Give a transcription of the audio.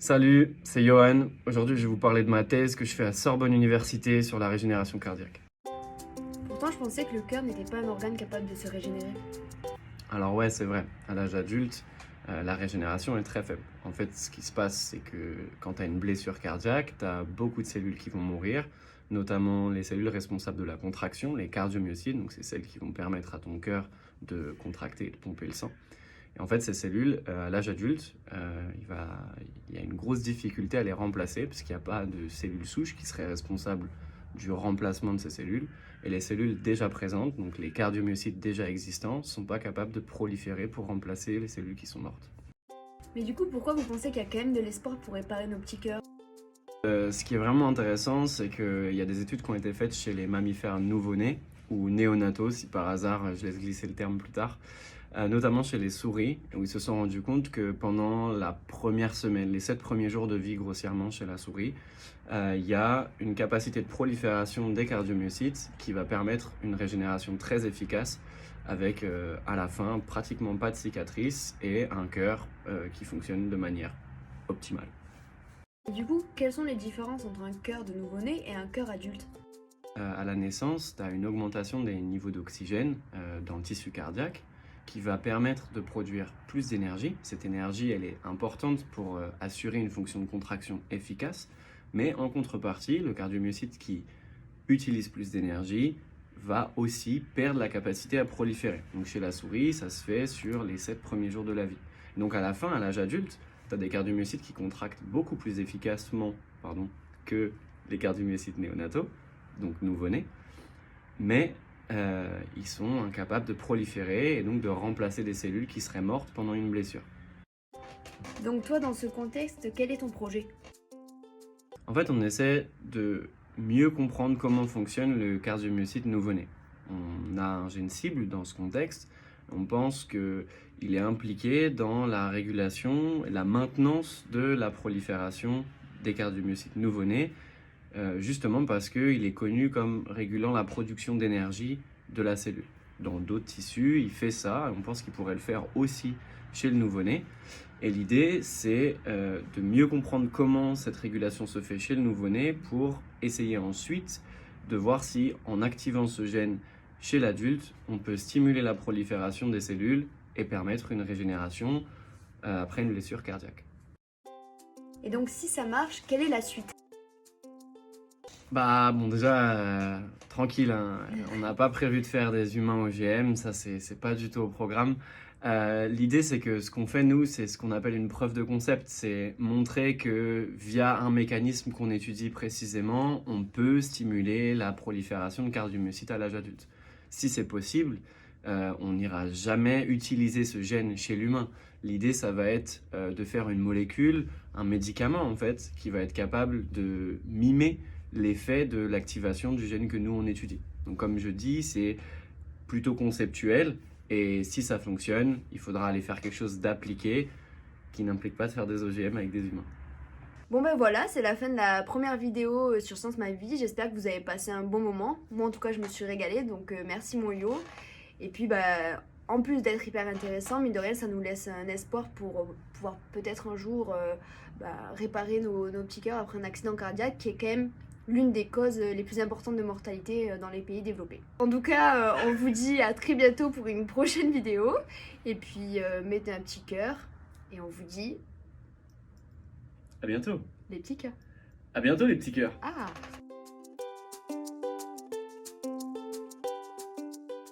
Salut, c'est Johan. Aujourd'hui, je vais vous parler de ma thèse que je fais à Sorbonne Université sur la régénération cardiaque. Pourtant, je pensais que le cœur n'était pas un organe capable de se régénérer. Alors ouais, c'est vrai, à l'âge adulte, la régénération est très faible. En fait, ce qui se passe, c'est que quand tu as une blessure cardiaque, tu as beaucoup de cellules qui vont mourir, notamment les cellules responsables de la contraction, les cardiomyocytes, donc c'est celles qui vont permettre à ton cœur de contracter et de pomper le sang. Et en fait, ces cellules, à l'âge adulte, il y a une grosse difficulté à les remplacer parce qu'il n'y a pas de cellules souches qui seraient responsables du remplacement de ces cellules. Et les cellules déjà présentes, donc les cardiomyocytes déjà existants, ne sont pas capables de proliférer pour remplacer les cellules qui sont mortes. Mais du coup, pourquoi vous pensez qu'il y a quand même de l'espoir pour réparer nos petits cœurs? Ce qui est vraiment intéressant, c'est qu'il y a des études qui ont été faites chez les mammifères nouveau-nés ou néonataux, si par hasard je laisse glisser le terme plus tard, notamment chez les souris, où ils se sont rendus compte que pendant la première semaine, les 7 premiers jours de vie grossièrement chez la souris, il y a une capacité de prolifération des cardiomyocytes qui va permettre une régénération très efficace avec à la fin pratiquement pas de cicatrices et un cœur qui fonctionne de manière optimale. Et du coup, quelles sont les différences entre un cœur de nouveau-né et un cœur adulte? À la naissance, tu as une augmentation des niveaux d'oxygène dans le tissu cardiaque qui va permettre de produire plus d'énergie. Cette énergie, elle est importante pour assurer une fonction de contraction efficace, mais en contrepartie, le cardiomyocyte qui utilise plus d'énergie va aussi perdre la capacité à proliférer. Donc chez la souris, ça se fait sur les 7 premiers jours de la vie. Donc à la fin, à l'âge adulte, tu as des cardiomyocytes qui contractent beaucoup plus efficacement que les cardiomyocytes néonataux, donc nouveau-nés, mais ils sont incapables de proliférer et donc de remplacer des cellules qui seraient mortes pendant une blessure. Donc toi, dans ce contexte, quel est ton projet? En fait, on essaie de mieux comprendre comment fonctionne le cardiomyocyte nouveau-né. On a un gène cible dans ce contexte. On pense qu'il est impliqué dans la régulation et la maintenance de la prolifération des cardiomyocytes nouveau-nés, justement parce qu'il est connu comme régulant la production d'énergie de la cellule. Dans d'autres tissus, il fait ça, et on pense qu'il pourrait le faire aussi chez le nouveau-né. Et l'idée, c'est de mieux comprendre comment cette régulation se fait chez le nouveau-né pour essayer ensuite de voir si, en activant ce gène chez l'adulte, on peut stimuler la prolifération des cellules et permettre une régénération après une blessure cardiaque. Et donc, si ça marche, quelle est la suite? Bah bon, déjà, tranquille, hein, on n'a pas prévu de faire des humains OGM, ça c'est pas du tout au programme. L'idée, c'est que ce qu'on fait nous, c'est ce qu'on appelle une preuve de concept, c'est montrer que via un mécanisme qu'on étudie précisément, on peut stimuler la prolifération de cardiomyocytes à l'âge adulte. Si c'est possible, on n'ira jamais utiliser ce gène chez l'humain. L'idée, ça va être de faire une molécule, un médicament en fait, qui va être capable de mimer l'effet de l'activation du gène que nous on étudie. Donc comme je dis, c'est plutôt conceptuel et si ça fonctionne, il faudra aller faire quelque chose d'appliqué qui n'implique pas de faire des OGM avec des humains. Bon ben voilà, c'est la fin de la première vidéo sur Science Ma Vie. J'espère que vous avez passé un bon moment. Moi en tout cas, je me suis régalée, donc merci mon Yo. Et puis bah, en plus d'être hyper intéressant, mine de rien, ça nous laisse un espoir pour pouvoir peut-être un jour réparer nos petits cœurs après un accident cardiaque qui est quand même l'une des causes les plus importantes de mortalité dans les pays développés. En tout cas, on vous dit à très bientôt pour une prochaine vidéo. Et puis mettez un petit cœur et on vous dit À bientôt. les petits cœurs. À bientôt les petits cœurs. Ah!